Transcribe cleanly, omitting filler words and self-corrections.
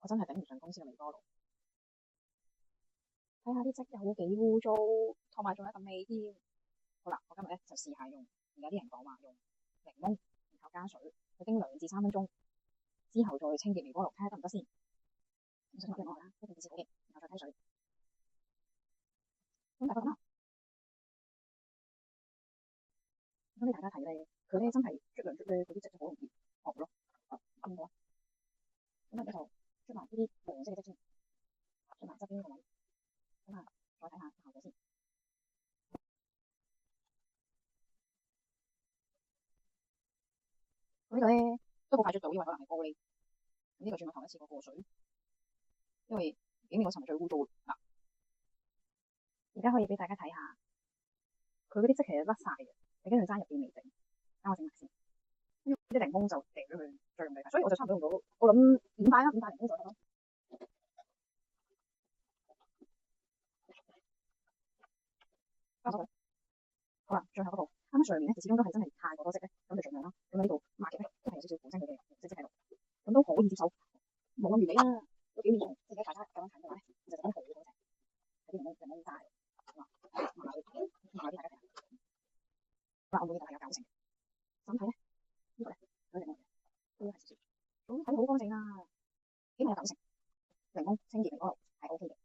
我真係頂唔順公司嘅微波爐，睇下啲漬有幾污糟，同埋仲有一陣味添。好啦，我今日咧就試下用而家啲人講話用檸檬，然後加水去叮2至3分鐘，之後再清潔微波爐，睇下得唔得先。咁先落檸檬啦，一定要試好嘅，然後再睇水。咁大家覺得啦，咁俾大家睇咧，佢咧真係捽兩捽咧，嗰啲漬就好容易落咯。見到啊？咁啊，就捽埋呢啲黃色嘅漬先，捽埋側邊呢個位。咁啊，再睇下效果先。咁呢個咧都好快捽到，因為可能係玻璃。咁呢個轉個頭一次過水，因為表面嗰層係最污糟嘅。嗱，而家可以俾大家睇下，佢嗰啲漬其實甩晒嘅，你跟住爭入邊未整，等我整埋先。啲檸檬就掉咗佢最唔理解，所以我就差唔多用到，我諗5塊啦，5塊檸檬就得咯。加咗佢。好啦，最後嗰步，啱啱上面咧，始終都係真係太過多漬咧，咁就盡量啦。咁呢度抹嘅咧，都係有少少本身佢嘅顏色喺度，咁都可以接受，冇咁完美啦。個表面即係大家咁樣睇嘅話咧，就整得好乾淨，睇啲檸檬渣，抹啲大家睇下。嗱，我每個就係有9成，咁睇咧呢個咧有檸檬嘅，都係少少，咁睇好乾淨啊，起碼有9成檸檬清潔微波爐係 OK 嘅。